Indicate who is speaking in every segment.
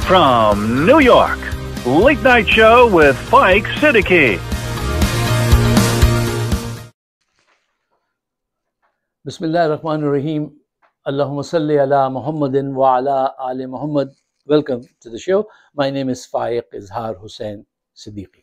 Speaker 1: From New York, Late Night Show with Fike Siddiqui.
Speaker 2: Bismillahirrahmanirrahim. Allahumma salli ala Muhammadin wa ala ali Muhammad. Welcome to the show. My name is Faiq Izhar Hussain Siddiqui.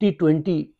Speaker 2: T20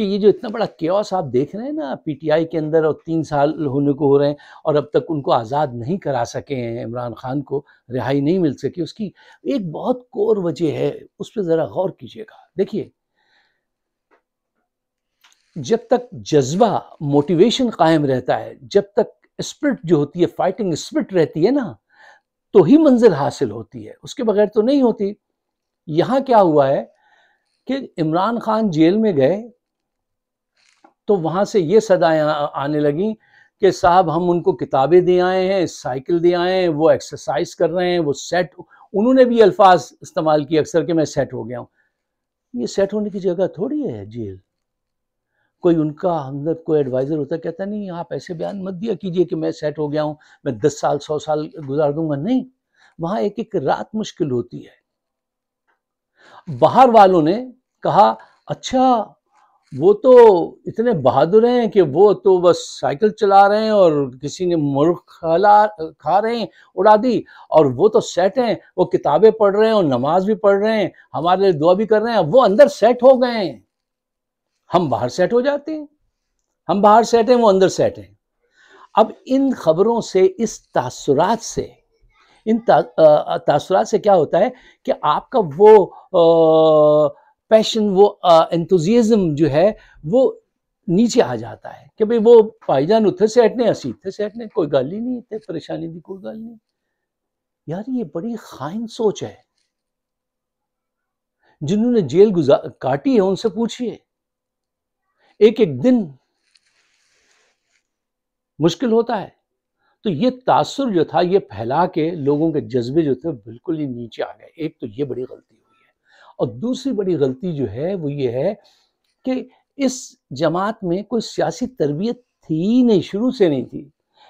Speaker 2: کہ یہ جو اتنا بڑا caves آپ دیکھ رہے ہیں نا پی ٹی آئی کے اندر، اور 3 سال ہونے کو ہو رہے ہیں اور اب تک ان کو آزاد نہیں کرا سکے ہیں، عمران خان کو رہائی نہیں مل سکی، اس کی ایک بہت کور وجہ ہے، اس پہ ذرا غور کیجیے گا۔ دیکھیے، جب تک جذبہ موٹیویشن قائم رہتا ہے، جب تک اسپرٹ جو ہوتی ہے، فائٹنگ اسپرٹ رہتی ہے نا، تو ہی منزل حاصل ہوتی ہے، اس کے بغیر تو نہیں ہوتی۔ یہاں کیا ہوا ہے کہ عمران خان جیل میں گئے تو وہاں سے یہ صدائیں آنے لگیں کہ صاحب ہم ان کو کتابیں دے آئے ہیں، سائیکل دے آئے ہیں، وہ ایکسرسائز کر رہے ہیں، وہ سیٹ، انہوں نے بھی الفاظ استعمال کیے اکثر کہ میں سیٹ ہو گیا ہوں۔ یہ سیٹ ہونے کی جگہ تھوڑی ہے جیل۔ کوئی ان کا اندر کوئی ایڈوائزر ہوتا ہے، کہتا نہیں آپ ایسے بیان مت دیا کیجئے کہ میں سیٹ ہو گیا ہوں، میں 10 سال 100 سال گزار دوں گا، نہیں، وہاں ایک ایک رات مشکل ہوتی ہے۔ باہر والوں نے کہا اچھا وہ تو اتنے بہادر ہیں کہ وہ تو بس سائیکل چلا رہے ہیں اور کسی نے مرغ کھا رہے ہیں اڑا دی، اور وہ تو سیٹ ہیں، وہ کتابیں پڑھ رہے ہیں اور نماز بھی پڑھ رہے ہیں، ہمارے لیے دعا بھی کر رہے ہیں، وہ اندر سیٹ ہو گئے ہیں، ہم باہر سیٹ ہو جاتے ہیں، ہم باہر سیٹ ہیں، وہ اندر سیٹ ہیں۔ اب ان خبروں سے، اس تاثرات سے، ان تاثرات سے کیا ہوتا ہے کہ آپ کا وہ پیشن، وہ انتھوزیزم جو ہے وہ نیچے آ جاتا ہے کہ بھئی وہ بھائی جان اتھے سیٹنے، اسی اتھے سیٹنے، کوئی گل ہی نہیں، اتنے پریشانی دی کوئی گل نہیں۔ یار یہ بڑی خائن سوچ ہے۔ جنہوں نے جیل کاٹی ہے ان سے پوچھئے، ایک ایک دن مشکل ہوتا ہے۔ تو یہ تاثر جو تھا، یہ پھیلا کے لوگوں کے جذبے جو تھے بالکل ہی نیچے آ گئے۔ ایک تو یہ بڑی غلطی ہوئی ہے، اور دوسری بڑی غلطی جو ہے وہ یہ ہے کہ اس جماعت میں کوئی سیاسی تربیت تھی ہی نہیں، شروع سے نہیں تھی۔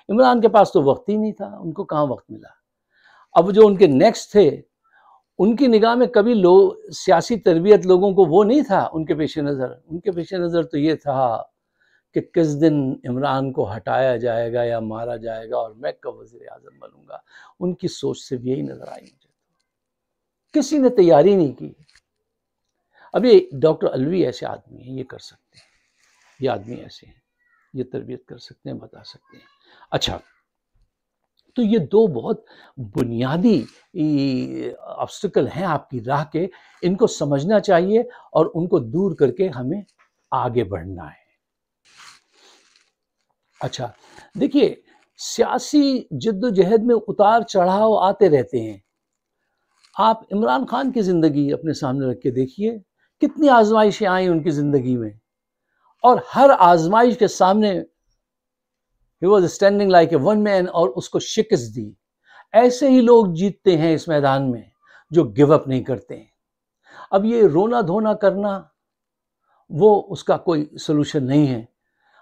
Speaker 2: عمران کے پاس تو وقت ہی نہیں تھا، ان کو کہاں وقت ملا۔ اب جو ان کے نیکسٹ تھے، ان کی نگاہ میں کبھی سیاسی تربیت لوگوں کو وہ نہیں تھا ان کے پیش نظر۔ ان کے پیش نظر تو یہ تھا کہ کس دن عمران کو ہٹایا جائے گا یا مارا جائے گا اور میں کب وزیر اعظم بنوں گا۔ ان کی سوچ سے یہی نظر آئی مجھے، کسی نے تیاری نہیں کی۔ اب یہ ڈاکٹر علوی ایسے آدمی ہیں، یہ کر سکتے ہیں، یہ آدمی ایسے ہیں، یہ تربیت کر سکتے ہیں، بتا سکتے ہیں۔ اچھا، تو یہ دو بہت بنیادی آبسٹیکل ہیں آپ کی راہ کے، ان کو سمجھنا چاہیے اور ان کو دور کر کے ہمیں آگے بڑھنا ہے۔ اچھا دیکھیے، سیاسی جد و جہد میں اتار چڑھاؤ آتے رہتے ہیں۔ آپ عمران خان کی زندگی اپنے سامنے رکھ کے دیکھیے، کتنی آزمائشیں آئیں ان کی زندگی میں، اور ہر آزمائش کے سامنے he was standing like a one man، اور اس کو شکست دی۔ ایسے ہی لوگ جیتتے ہیں اس میدان میں جو گیو اپ نہیں کرتے ہیں۔ اب یہ رونا دھونا کرنا وہ اس کا کوئی سلوشن نہیں ہے۔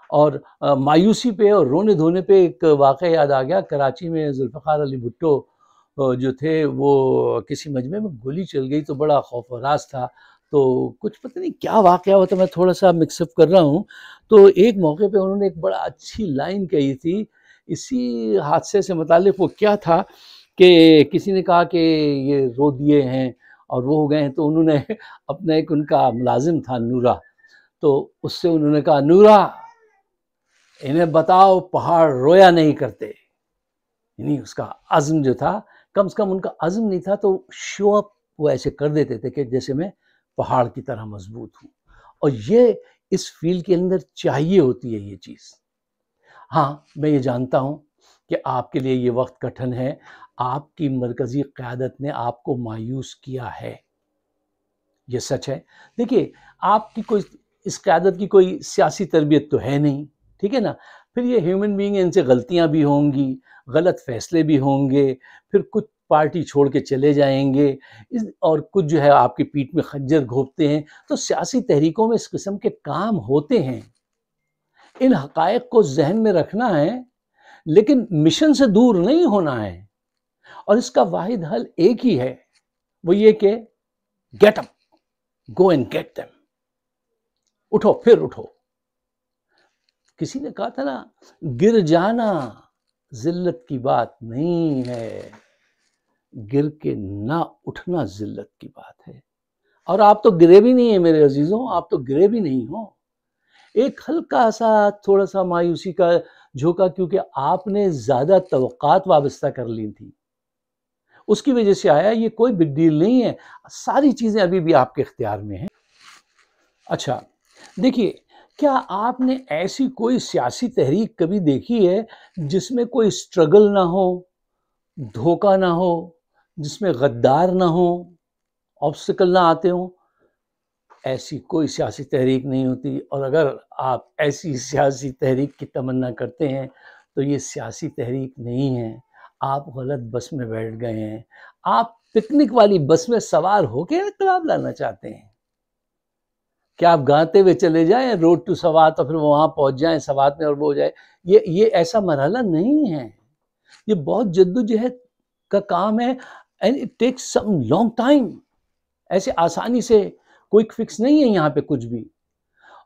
Speaker 2: اور مایوسی پہ اور رونے دھونے پہ ایک واقعہ یاد آ گیا، کراچی میں ذوالفقار علی بھٹو جو تھے، وہ کسی مجمع میں گولی چل گئی تو بڑا خوف و راز تھا، تو کچھ پتہ نہیں کیا واقعہ ہوا تھا، میں تھوڑا سا مکس اپ کر رہا ہوں۔ تو ایک موقع پہ انہوں نے ایک بڑا اچھی لائن کہی تھی اسی حادثے سے متعلق۔ وہ کیا تھا کہ کسی نے کہا کہ یہ رو دیے ہیں اور وہ ہو گئے ہیں، تو انہوں نے اپنا ایک ان کا ملازم تھا نورا، تو اس سے انہوں نے کہا نورا انہیں بتاؤ پہاڑ رویا نہیں کرتے۔ یعنی اس کا عزم جو تھا، کم سے کم ان کا عزم نہیں تھا تو شو اپ وہ ایسے کر دیتے تھے کہ جیسے میں پہاڑ کی طرح مضبوط ہوں، اور یہ اس فیلڈ کے اندر چاہیے ہوتی ہے یہ چیز۔ ہاں میں یہ جانتا ہوں کہ آپ کے لیے یہ وقت کٹھن ہے، آپ کی مرکزی قیادت نے آپ کو مایوس کیا ہے، یہ سچ ہے۔ دیکھیے آپ کی کوئی اس قیادت کی کوئی سیاسی تربیت تو ہے نہیں، ٹھیک ہے نا، پھر یہ ہیومن بینگ ہیں، ان سے غلطیاں بھی ہوں گی، غلط فیصلے بھی ہوں گے، پھر کچھ پارٹی چھوڑ کے چلے جائیں گے، اور کچھ جو ہے آپ کی پیٹھ میں خنجر گھونپتے ہیں۔ تو سیاسی تحریکوں میں اس قسم کے کام ہوتے ہیں، ان حقائق کو ذہن میں رکھنا ہے، لیکن مشن سے دور نہیں ہونا ہے، اور اس کا واحد حل ایک ہی ہے، وہ یہ کہ get up, go and get them, اٹھو پھر اٹھو۔ کسی نے کہا تھا نا، گر جانا ذلت کی بات نہیں ہے، گر کے نہ اٹھنا ذلت کی بات ہے۔ اور آپ تو گرے بھی نہیں ہیں میرے عزیزوں، آپ تو گرے بھی نہیں ہو، ایک ہلکا سا تھوڑا سا مایوسی کا جھونکا، کیونکہ آپ نے زیادہ توقعات وابستہ کر لی تھی، اس کی وجہ سے آیا. یہ کوئی بگ ڈیل نہیں ہے، ساری چیزیں ابھی بھی آپ کے اختیار میں ہیں. اچھا دیکھیے، کیا آپ نے ایسی کوئی سیاسی تحریک کبھی دیکھی ہے جس میں کوئی اسٹرگل نہ ہو، دھوکہ نہ ہو، جس میں غدار نہ ہو، آبسٹیکل نہ آتے ہوں؟ ایسی کوئی سیاسی تحریک نہیں ہوتی. اور اگر آپ ایسی سیاسی تحریک کی تمنا کرتے ہیں تو یہ سیاسی تحریک نہیں ہے، آپ غلط بس میں بیٹھ گئے ہیں. آپ پکنک والی بس میں سوار ہو کے انقلاب لانا چاہتے ہیں. کیا آپ گاتے ہوئے چلے جائیں روڈ ٹو سوات اور پھر وہاں پہنچ جائیں سوات میں اور وہ ہو جائے؟ یہ ایسا مرحلہ نہیں ہے. یہ بہت جدوجہد کا کام ہے، and it takes some long time. ایسے آسانی سے کوئک فکس نہیں ہے یہاں پہ کچھ بھی.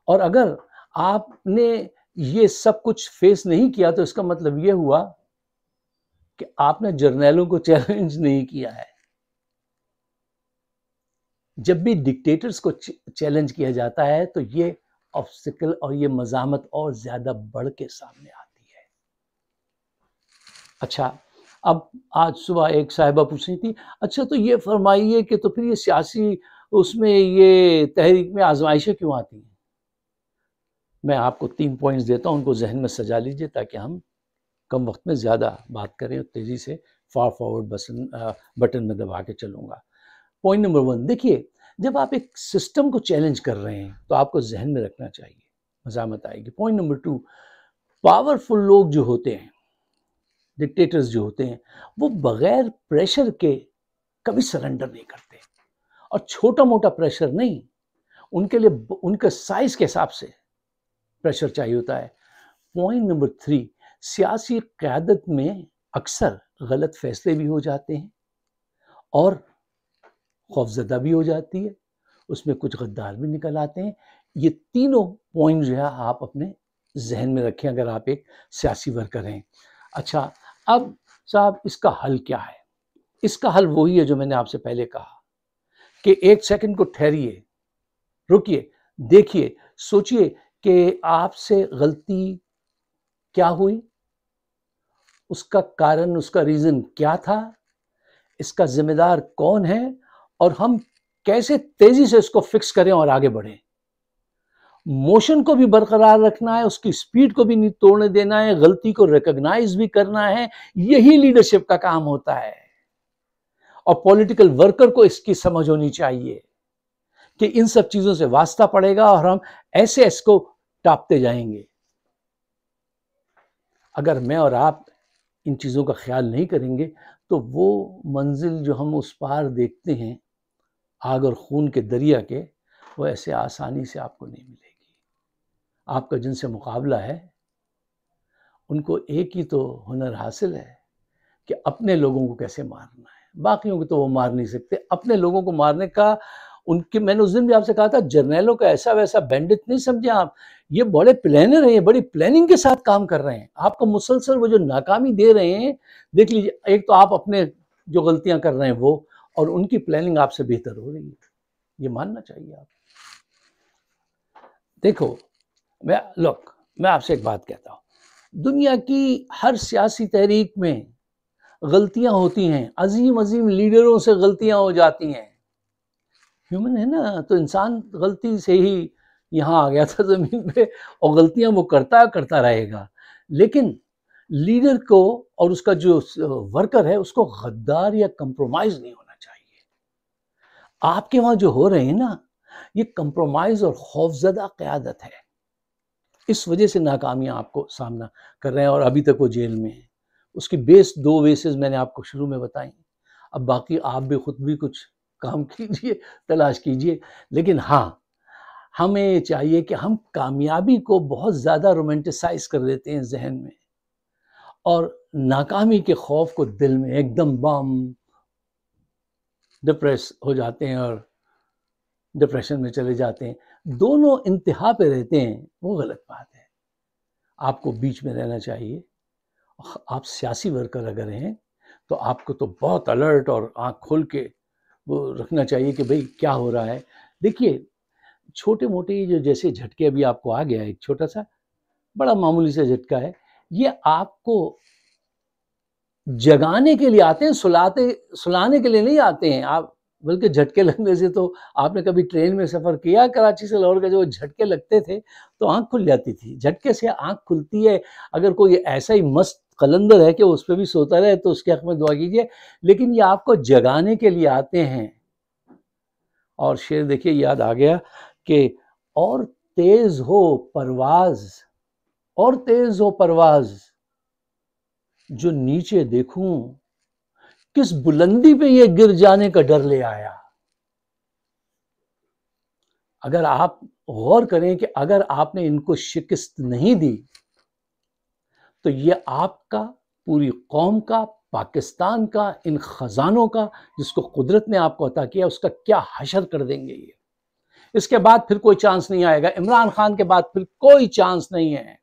Speaker 2: اور اگر آپ نے یہ سب کچھ فیس نہیں کیا تو اس کا مطلب یہ ہوا کہ آپ نے جرنیلوں کو چیلنج نہیں کیا ہے. جب بھی ڈکٹیٹرز کو چیلنج کیا جاتا ہے تو یہ آبسٹیکل اور یہ مزاحمت اور زیادہ بڑھ کے سامنے آتی ہے. اچھا، اب آج صبح ایک صاحبہ پوچھ رہی تھی، اچھا تو یہ فرمائیے کہ تو پھر یہ سیاسی اس میں یہ تحریک میں آزمائشیں کیوں آتی ہیں؟ میں آپ کو 3 پوائنٹس دیتا ہوں، ان کو ذہن میں سجا لیجئے تاکہ ہم کم وقت میں زیادہ بات کریں اور تیزی سے فارورڈ بٹن میں دبا کے چلوں گا. پوائنٹ نمبر 1، دیکھیے، جب آپ ایک سسٹم کو چیلنج کر رہے ہیں تو آپ کو ذہن میں رکھنا چاہیے مزاحمت آئے گی. پوائنٹ نمبر 2، پاورفل لوگ جو ہوتے ہیں، ڈکٹیٹرز جو ہوتے ہیں، وہ بغیر پریشر کے کبھی سرنڈر نہیں کرتے. اور چھوٹا موٹا پریشر نہیں، ان کے لیے ان کے سائز کے حساب سے پریشر چاہیے ہوتا ہے. پوائنٹ نمبر 3، سیاسی قیادت میں اکثر غلط فیصلے بھی ہو جاتے ہیں اور خوفزدہ بھی ہو جاتی ہے، اس میں کچھ غدار بھی نکل آتے ہیں. یہ تینوں پوائنٹ جو ہے آپ اپنے ذہن میں رکھیں اگر آپ ایک سیاسی ورکر ہیں. اچھا، اب صاحب اس کا حل کیا ہے؟ اس کا حل وہی ہے جو میں نے آپ سے پہلے کہا کہ 1 سیکنڈ کو ٹھہریے، رکیے، دیکھیے، سوچئے کہ آپ سے غلطی کیا ہوئی، اس کا کارن، اس کا ریزن کیا تھا، اس کا ذمہ دار کون ہے، اور ہم کیسے تیزی سے اس کو فکس کریں اور آگے بڑھیں. موشن کو بھی برقرار رکھنا ہے، اس کی سپیڈ کو بھی نہیں توڑنے دینا ہے، غلطی کو ریکگنائز بھی کرنا ہے. یہی لیڈرشپ کا کام ہوتا ہے. اور پولیٹیکل ورکر کو اس کی سمجھ ہونی چاہیے کہ ان سب چیزوں سے واسطہ پڑے گا اور ہم ایسے اس کو ٹاپتے جائیں گے. اگر میں اور آپ ان چیزوں کا خیال نہیں کریں گے تو وہ منزل جو ہم اس پار دیکھتے ہیں آگ اور خون کے دریا کے، وہ ایسے آسانی سے آپ کو نہیں ملے گی. آپ کا جن سے مقابلہ ہے ان کو ایک ہی تو ہنر حاصل ہے کہ اپنے لوگوں کو کیسے مارنا ہے. باقیوں کو تو وہ مار نہیں سکتے. اپنے لوگوں کو مارنے کا میں نے اس دن بھی آپ سے کہا تھا، جرنیلوں کا ایسا ویسا بینڈٹ نہیں سمجھے آپ. یہ بڑے پلانر ہیں، بڑی پلاننگ کے ساتھ کام کر رہے ہیں. آپ کو مسلسل وہ جو ناکامی دے رہے ہیں، دیکھ لیجیے، ایک تو آپ اپنے جو غلطیاں کر رہے ہیں وہ، اور ان کی پلاننگ آپ سے بہتر ہو رہی ہے. یہ ماننا چاہیے آپ. دیکھو، میں آپ سے ایک بات کہتا ہوں، دنیا کی ہر سیاسی تحریک میں غلطیاں ہوتی ہیں. عظیم عظیم لیڈروں سے غلطیاں ہو جاتی ہیں. ہیومن ہے نا، تو انسان غلطی سے ہی یہاں آ گیا تھا زمین پہ، اور غلطیاں وہ کرتا رہے گا. لیکن لیڈر کو اور اس کا جو ورکر ہے اس کو غدار یا کمپرومائز نہیں ہونا چاہیے. آپ کے وہاں جو ہو رہے ہیں نا، یہ کمپرومائز اور خوفزدہ قیادت ہے. اس وجہ سے ناکامیاں آپ کو سامنا کر رہے ہیں اور ابھی تک وہ جیل میں ہیں. اس کی 2 بیسز میں نے آپ کو شروع میں بتائیں. اب باقی آپ بھی خود بھی کچھ کام کیجئے، تلاش کیجئے. لیکن ہاں، ہمیں چاہیے کہ ہم کامیابی کو بہت زیادہ رومانٹیسائز کر دیتے ہیں ذہن میں، اور ناکامی کے خوف کو دل میں ایک دم بام ڈپریس ہو جاتے ہیں اور ڈپریشن میں چلے جاتے ہیں. دونوں انتہا پہ رہتے ہیں، وہ غلط بات ہے. آپ کو بیچ میں رہنا چاہیے. آپ سیاسی ورکر اگر ہیں تو آپ کو تو بہت الرٹ اور آنکھ کھول کے وہ رکھنا چاہیے کہ بھئی کیا ہو رہا ہے. دیکھیے، چھوٹے موٹے جو جیسے جھٹکے ابھی آپ کو آ گیا ایک چھوٹا سا بڑا معمولی سے جھٹکا ہے، یہ آپ کو جگانے کے لیے آتے ہیں، سلانے کے لیے نہیں آتے ہیں آپ، بلکہ جھٹکے لگنے سے تو آپ نے کبھی ٹرین میں سفر کیا کراچی سے لاہور کا، جو جھٹکے لگتے تھے تو آنکھ کھل جاتی تھی، جھٹکے سے آنکھ کھلتی ہے۔ اگر کوئی ایسا ہی مست قلندر ہے کہ اس پہ بھی سوتا رہے تو اس کے حق میں دعا کیجیے، لیکن یہ آپ کو جگانے کے لیے آتے ہیں۔ اور شعر دیکھیے یاد آ گیا کہ اور تیز ہو پرواز، اور تیز ہو پرواز جو نیچے دیکھوں، کس بلندی پہ یہ گر جانے کا ڈر لے آیا۔ اگر آپ غور کریں کہ اگر آپ نے ان کو شکست نہیں دی تو یہ آپ کا، پوری قوم کا، پاکستان کا، ان خزانوں کا جس کو قدرت نے آپ کو عطا کیا، اس کا کیا حشر کر دیں گے یہ۔ اس کے بعد پھر کوئی چانس نہیں آئے گا، عمران خان کے بعد پھر کوئی چانس نہیں ہے۔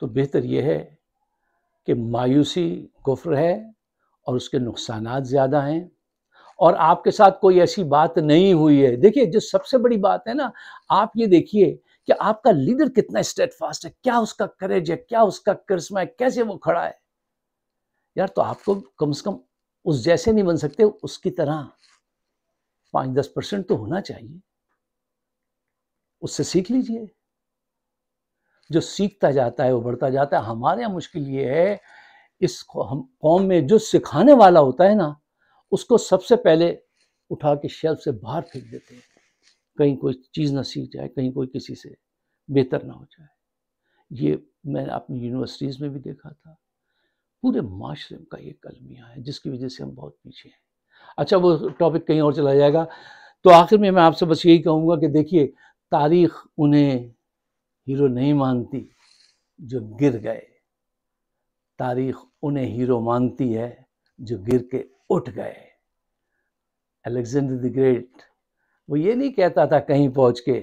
Speaker 2: تو بہتر یہ ہے کہ مایوسی کفر ہے اور اس کے نقصانات زیادہ ہیں، اور آپ کے ساتھ کوئی ایسی بات نہیں ہوئی ہے۔ دیکھیے جو سب سے بڑی بات ہے نا، آپ یہ دیکھیے کہ آپ کا لیڈر کتنا اسٹیڈ فاسٹ ہے، کیا اس کا کریج ہے، کیا اس کا کرسمہ ہے، کیسے وہ کھڑا ہے۔ یار تو آپ کو کم سے کم اس جیسے نہیں بن سکتے، اس کی طرح 5-10% تو ہونا چاہیے، اس سے سیکھ لیجئے۔ جو سیکھتا جاتا ہے وہ بڑھتا جاتا ہے۔ ہمارے یہاں مشکل یہ ہے، اس قوم میں جو سکھانے والا ہوتا ہے نا، اس کو سب سے پہلے اٹھا کے شیلف سے باہر پھینک دیتے ہیں، کہیں کوئی چیز نہ سیکھ جائے، کہیں کوئی کسی سے بہتر نہ ہو جائے۔ یہ میں نے اپنی یونیورسٹیز میں بھی دیکھا تھا، پورے معاشرے کا یہ المیہ ہے جس کی وجہ سے ہم بہت پیچھے ہیں۔ اچھا وہ ٹاپک کہیں اور چلا جائے گا، تو آخر میں آپ سے بس یہی کہوں گا کہ دیکھیے تاریخ انہیں ہیرو نہیں مانتی جو گر گئے، تاریخ انہیں ہیرو مانتی ہے جو گر کے اٹھ گئے۔ الیگزینڈر دی گریٹ وہ یہ نہیں کہتا تھا کہیں پہنچ کے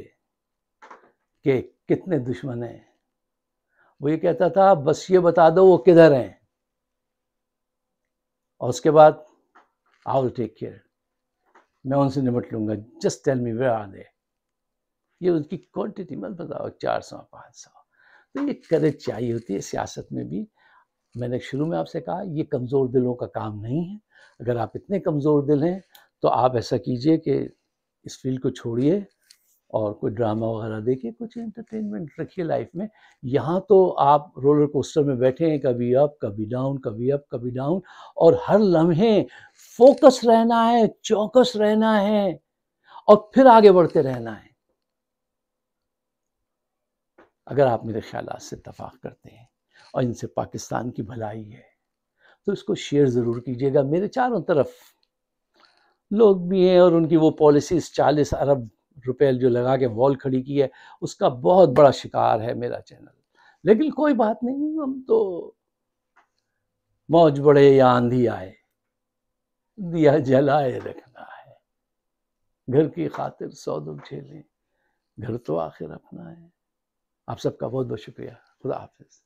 Speaker 2: کہ کتنے دشمن ہیں، وہ یہ کہتا تھا بس یہ بتا دو وہ کدھر ہیں، اور اس کے بعد I will take care، میں ان سے نمٹ لوں گا، just tell me where are they۔ یہ ان کی کوانٹٹی مت بتاؤ 400-500۔ تو یہ کریج چاہیے ہوتی ہے سیاست میں بھی۔ میں نے شروع میں آپ سے کہا یہ کمزور دلوں کا کام نہیں ہے۔ اگر آپ اتنے کمزور دل ہیں تو آپ ایسا کیجئے کہ اس فیلڈ کو چھوڑیے اور کوئی ڈرامہ وغیرہ دیکھیے، کچھ انٹرٹینمنٹ رکھیے لائف میں۔ یہاں تو آپ رولر کوسٹر میں بیٹھے ہیں، کبھی اپ کبھی ڈاؤن، کبھی اپ کبھی ڈاؤن، اور ہر لمحے فوکس رہنا ہے، چوکس رہنا ہے، اور پھر آگے بڑھتے رہنا ہے۔ اگر آپ میرے خیالات سے اتفاق کرتے ہیں اور ان سے پاکستان کی بھلائی ہے تو اس کو شیئر ضرور کیجیے گا۔ میرے چاروں طرف لوگ بھی ہیں اور ان کی وہ پالیسیز 40 ارب روپے جو لگا کے وال کھڑی کی ہے، اس کا بہت بڑا شکار ہے میرا چینل۔ لیکن کوئی بات نہیں، ہم تو موج بڑھے یا آندھی آئے، دیا جلائے رکھنا ہے، گھر کی خاطر 100 دکھ جھیلیں، گھر تو آخر اپنا ہے۔ آپ سب کا بہت بہت شکریہ۔ خدا حافظ۔